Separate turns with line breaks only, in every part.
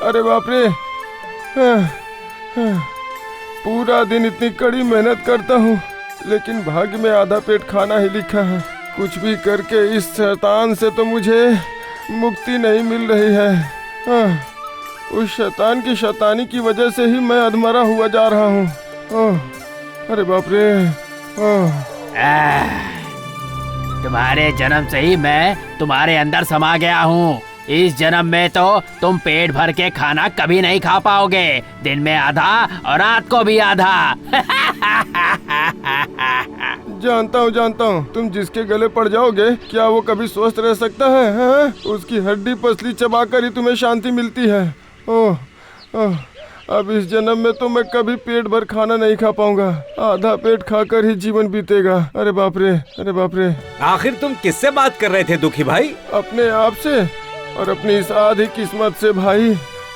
अरे बाप रे, पूरा दिन इतनी कड़ी मेहनत करता हूँ, लेकिन भाग्य में आधा पेट खाना ही लिखा है। कुछ भी करके इस शैतान से तो मुझे मुक्ति नहीं मिल रही है। उस शैतान की शैतानी की वजह से ही मैं अधमरा हुआ जा रहा हूँ। अरे बाप रे।
तुम्हारे जन्म से ही मैं तुम्हारे अंदर समा गया हूँ। इस जन्म में तो तुम पेट भर के खाना कभी नहीं खा पाओगे, दिन में आधा और रात को भी आधा।
जानता हूँ, तुम जिसके गले पड़ जाओगे क्या वो कभी स्वस्थ रह सकता है, हाँ? उसकी हड्डी पसली चबाकर ही तुम्हें शांति मिलती है। अब इस जन्म में तो मैं कभी पेट भर खाना नहीं खा पाऊंगा, आधा पेट खाकर ही जीवन बीतेगा। अरे बाप रे, अरे बाप रे।
आखिर तुम किससे बात कर रहे थे दुखी भाई?
अपने आप से और अपनी इस आधी किस्मत से भाई,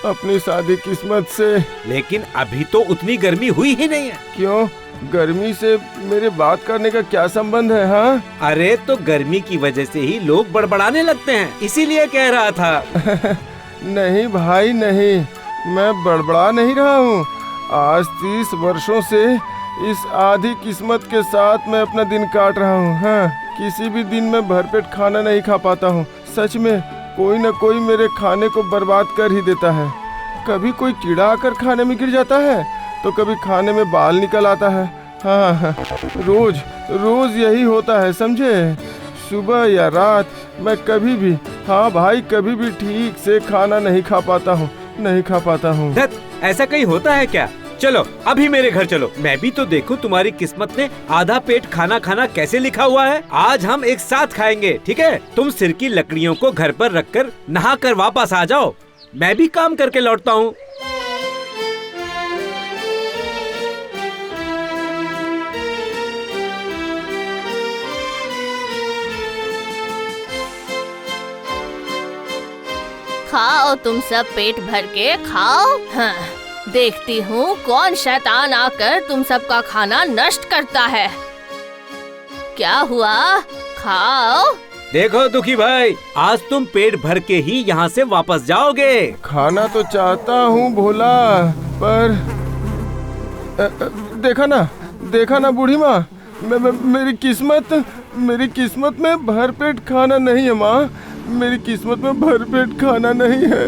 अपनी इस आधी किस्मत से।
लेकिन अभी तो उतनी गर्मी हुई ही नहीं है।
क्यों? गर्मी से मेरे बात करने का क्या संबंध है? हाँ,
अरे तो गर्मी की वजह से ही लोग बड़बड़ाने लगते हैं, इसीलिए कह रहा था।
नहीं भाई नहीं, मैं बड़बड़ा नहीं रहा हूँ। आज 30 वर्षों से इस आधी किस्मत के साथ मैं अपना दिन काट रहा हूँ। हाँ, किसी भी दिन मैं भरपेट खाना नहीं खा पाता हूँ। सच में कोई न कोई मेरे खाने को बर्बाद कर ही देता है। कभी कोई कीड़ा आकर खाने में गिर जाता है, तो कभी खाने में बाल निकल आता है। हाँ, रोज यही होता है, समझे? सुबह या रात मैं कभी भी, हाँ भाई, कभी भी ठीक से खाना नहीं खा पाता हूँ।
ऐसा कहीं होता है क्या? चलो अभी मेरे घर चलो, मैं भी तो देखूं तुम्हारी किस्मत में आधा पेट खाना खाना कैसे लिखा हुआ है। आज हम एक साथ खाएंगे, ठीक है? तुम सिर की लकड़ियों को घर पर रखकर नहा कर वापस आ जाओ, मैं भी काम करके लौटता हूँ।
खाओ तुम सब, पेट भर के खाओ। हाँ, देखती हूँ कौन शैतान आकर तुम सबका खाना नष्ट करता है। क्या हुआ? खाओ।
देखो दुखी भाई, आज तुम पेट भर के ही यहाँ से वापस जाओगे।
खाना तो चाहता हूँ भोला, पर देखा ना बूढ़ी माँ, मेरी किस्मत में भरपेट खाना नहीं है माँ, मेरी किस्मत में भरपेट खाना नहीं है।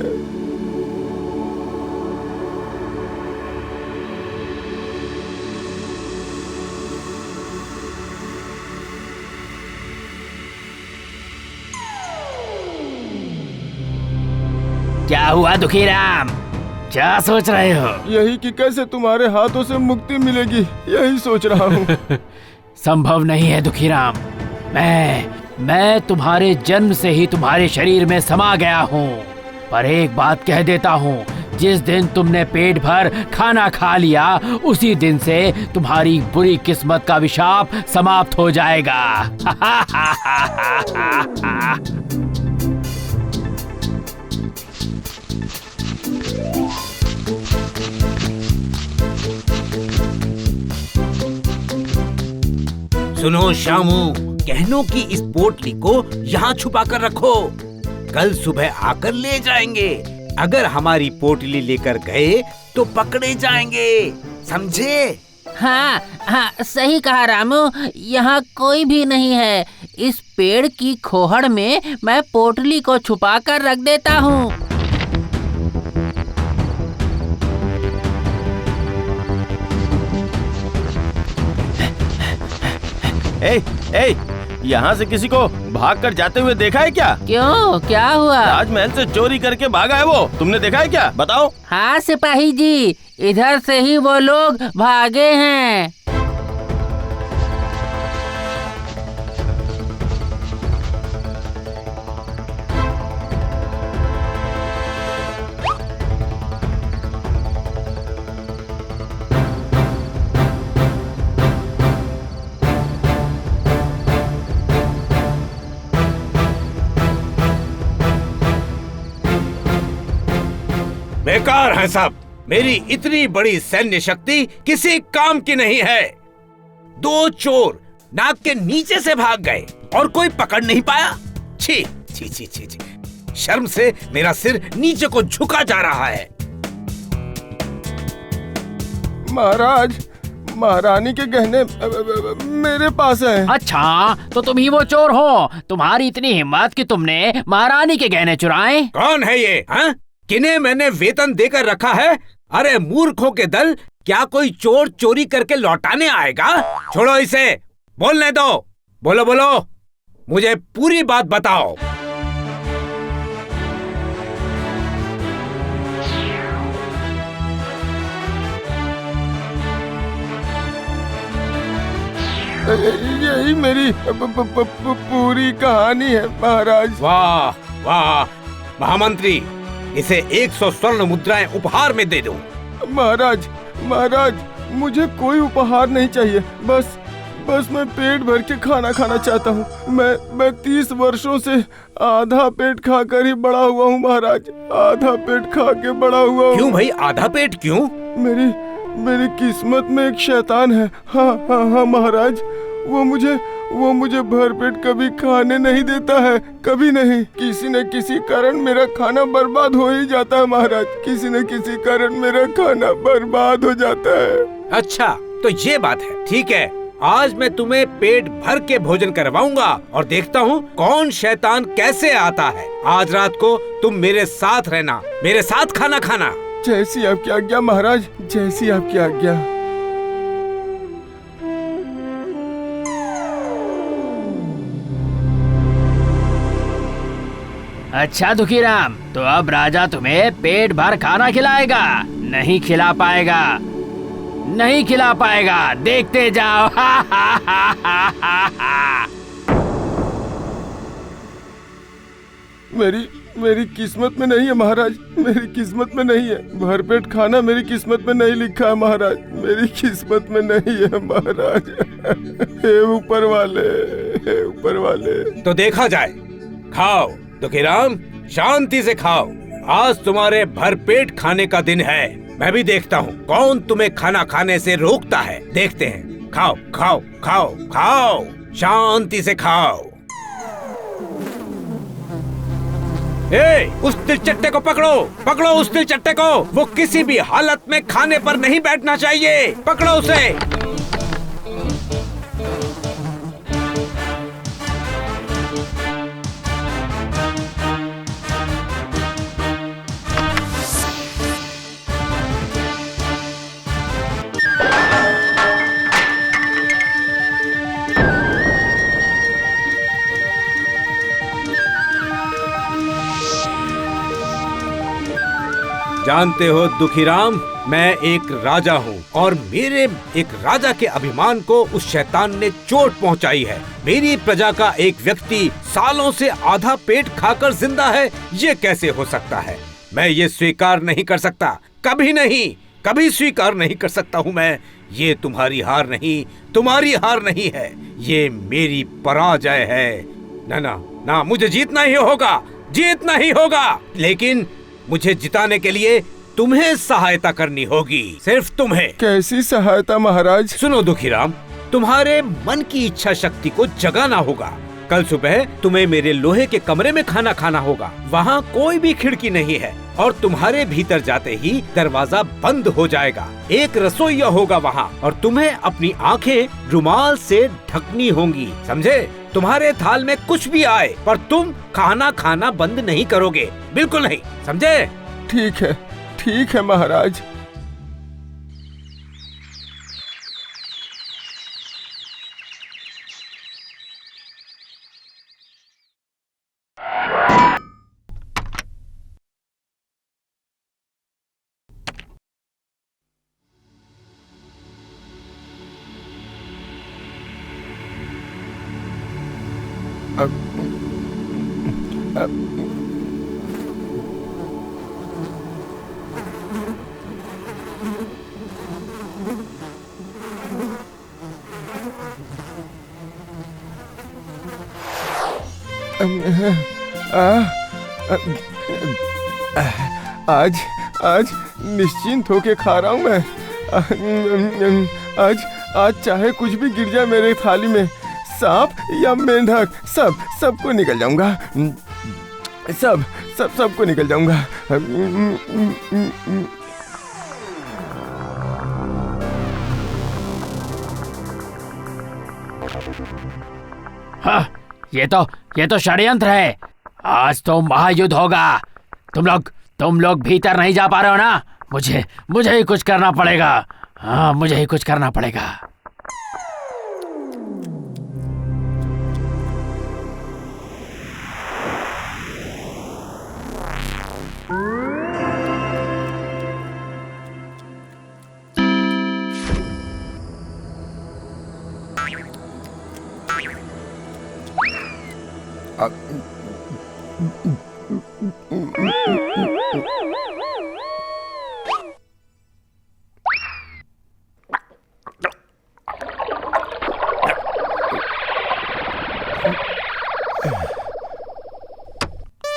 क्या हुआ दुखीराम, क्या सोच रहे हो?
यही कि कैसे तुम्हारे हाथों से मुक्ति मिलेगी, यही सोच रहा हूँ।
संभव नहीं है दुखीराम, मैं तुम्हारे जन्म से ही तुम्हारे शरीर में समा गया हूँ। पर एक बात कह देता हूँ, जिस दिन तुमने पेट भर खाना खा लिया, उसी दिन से तुम्हारी बुरी किस्मत का अभिशाप समाप्त हो जाएगा।
सुनो शामू, गहनों की इस पोटली को यहाँ छुपा कर रखो, कल सुबह आकर ले जाएंगे। अगर हमारी पोटली लेकर गए तो पकड़े जाएंगे, समझे?
हाँ, सही कहा रामू, यहाँ कोई भी नहीं है। इस पेड़ की खोहड़ में मैं पोटली को छुपा कर रख देता हूँ।
यहाँ से किसी को भाग कर जाते हुए देखा है क्या?
क्यों, क्या हुआ?
राजमहल से चोरी करके भागा है वो, तुमने देखा है क्या? बताओ।
हाँ सिपाही जी, इधर से ही वो लोग भागे हैं।
बेकार है सब, मेरी इतनी बड़ी सैन्य शक्ति किसी काम की नहीं है। 2 चोर नाक के नीचे से भाग गए और कोई पकड़ नहीं पाया। छी छी छी छी छी, शर्म से मेरा सिर नीचे को झुका जा रहा है।
महाराज, महारानी के गहने मेरे पास हैं।
अच्छा, तो तुम ही वो चोर हो? तुम्हारी इतनी हिम्मत कि तुमने महारानी के गहने चुराए?
कौन है ये? हाँ? किन्हें मैंने वेतन देकर रखा है? अरे मूर्खों के दल, क्या कोई चोर चोरी करके लौटाने आएगा? छोड़ो इसे, बोलने दो। बोलो बोलो, मुझे पूरी बात बताओ।
यही मेरी पूरी कहानी है महाराज।
वाह वाह महामंत्री, इसे 100 स्वर्ण मुद्राएं उपहार में दे दो।
महाराज, महाराज, मुझे कोई उपहार नहीं चाहिए। बस मैं पेट भर के खाना खाना चाहता हूँ। मैं 30 वर्षों से आधा पेट खाकर ही बड़ा हुआ हूँ महाराज। आधा पेट खा के बड़ा हुआ हूँ।
क्यों भाई, आधा पेट क्यों?
मेरी किस्मत में एक शैतान है। हाँ महाराज, वो मुझे भरपेट कभी खाने नहीं देता है, कभी नहीं। किसी न किसी कारण मेरा खाना बर्बाद हो ही जाता है महाराज। किसी न किसी कारण मेरा खाना बर्बाद हो जाता है।
अच्छा, तो ये बात है। ठीक है, आज मैं तुम्हें पेट भर के भोजन करवाऊंगा और देखता हूँ कौन शैतान कैसे आता है। आज रात को तुम मेरे साथ रहना, मेरे साथ खाना खाना।
जैसी आपकी आज्ञा महाराज, जैसी आपकी आज्ञा।
अच्छा दुखीराम, तो अब राजा तुम्हें पेट भर खाना खिलाएगा? नहीं खिला पाएगा, नहीं खिला पाएगा, देखते जाओ।
मेरी किस्मत में नहीं है महाराज, मेरी किस्मत में नहीं है। भरपेट खाना मेरी किस्मत में नहीं लिखा है महाराज, मेरी किस्मत में नहीं है महाराज। हे ऊपर वाले, हे ऊपर वाले।
तो देखा जाए। खाओ दुखीराम, शांति से खाओ। आज तुम्हारे भरपेट खाने का दिन है। मैं भी देखता हूँ कौन तुम्हें खाना खाने से रोकता है। देखते हैं। खाओ खाओ खाओ खाओ, शांति से खाओ। उस तिलचट्टे को पकड़ो, पकड़ो उस तिलचट्टे को। वो किसी भी हालत में खाने पर नहीं बैठना चाहिए। पकड़ो उसे। जानते हो दुखीराम, मैं एक राजा हूँ और मेरे एक राजा के अभिमान को उस शैतान ने चोट पहुँचाई है। मेरी प्रजा का एक व्यक्ति सालों से आधा पेट खाकर जिंदा है, ये कैसे हो सकता है? मैं ये स्वीकार नहीं कर सकता, कभी नहीं, कभी स्वीकार नहीं कर सकता हूँ मैं। ये तुम्हारी हार नहीं, तुम्हारी हार नहीं है, ये मेरी पराजय है। ना ना ना, मुझे जीतना ही होगा, जीतना ही होगा। लेकिन मुझे जिताने के लिए तुम्हें सहायता करनी होगी, सिर्फ तुम्हें।
कैसी सहायता महाराज?
सुनो दुखीराम, तुम्हारे मन की इच्छा शक्ति को जगाना होगा। कल सुबह तुम्हें मेरे लोहे के कमरे में खाना खाना होगा। वहाँ कोई भी खिड़की नहीं है और तुम्हारे भीतर जाते ही दरवाजा बंद हो जाएगा। एक रसोइया होगा वहाँ और तुम्हें अपनी आंखें रुमाल से ढकनी होंगी, समझे? तुम्हारे थाल में कुछ भी आए पर तुम खाना खाना बंद नहीं करोगे, बिल्कुल नहीं, समझे?
ठीक है महाराज। आज निश्चिंत होके खा रहा हूँ मैं। आज चाहे कुछ भी गिर जाए मेरे थाली में, सांप या मेंढक, सबको निकल जाऊंगा। सबको निकल जाऊंगा।
हाँ, ये तो षड्यंत्र है। आज तो महायुद्ध होगा। तुम लोग भीतर नहीं जा पा रहे हो ना? मुझे ही कुछ करना पड़ेगा। हाँ, मुझे ही कुछ करना पड़ेगा।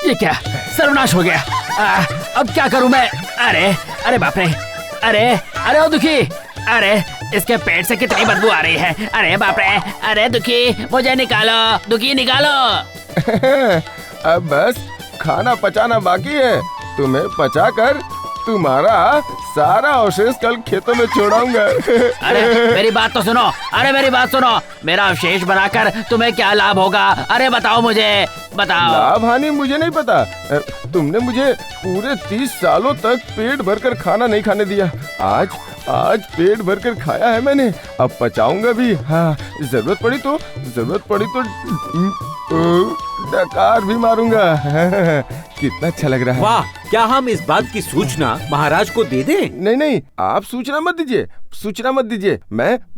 ये क्या सर्वनाश हो गया। अब क्या करूं मैं? अरे बाप रे। अरे ओ दुखी, अरे इसके पेट से कितनी बदबू आ रही है। अरे बाप रे। अरे दुखी, मुझे निकालो, दुखी निकालो।
अब बस खाना पचाना बाकी है। तुम्हें पचाकर तुम्हारा सारा अवशेष कल खेतों में छोड़ाऊंगा।
अरे मेरी बात तो सुनो। अरे मेरी बात सुनो। मेरा अवशेष बनाकर तुम्हें क्या लाभ होगा? अरे बताओ, मुझे बताओ।
लाभ हानि मुझे नहीं पता। तुमने मुझे पूरे 30 सालों तक पेट भरकर खाना नहीं खाने दिया। आज पेट भरकर खाया है मैंने। अब पचाऊंगा भी। हाँ, जरूरत पड़ी तो डकार भी मारूंगा। कितना अच्छा लग रहा है।
वाह, क्या हम इस बात की सूचना महाराज को दे दें?
नहीं, आप सूचना मत दीजिए।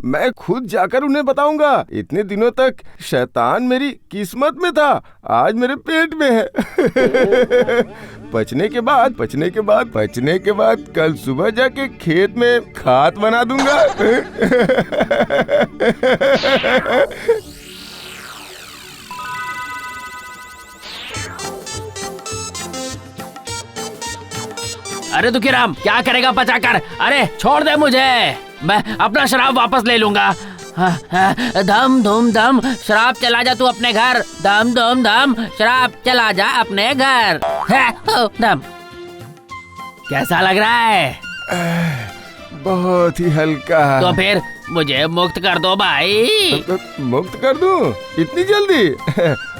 मैं खुद जाकर उन्हें बताऊंगा। इतने दिनों तक शैतान मेरी किस्मत में था, आज मेरे पेट में है। पचने के बाद कल सुबह जाके खेत में खाद बना दूंगा।
अरे दुखीराम, क्या करेगा पचाकर? अरे छोड़ दे मुझे, मैं अपना शराब वापस ले लूंगा। धम धूम धम, शराब चला जा तू अपने घर। धम धूम धम, शराब चला जा अपने घर। धम। कैसा लग रहा है?
बहुत ही हल्का।
तो फिर मुझे मुक्त कर दो भाई।
मुक्त कर दूं? इतनी जल्दी?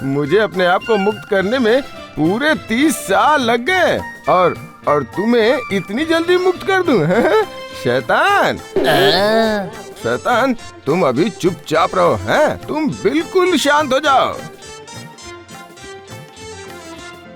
मुझे अपने आप को मुक्त करने में पूरे 30 साल लग गए और तुम्हें इतनी जल्दी मुक्त कर दूं? शैतान, तुम अभी चुपचाप रहो। हैं? तुम बिल्कुल शांत हो जाओ।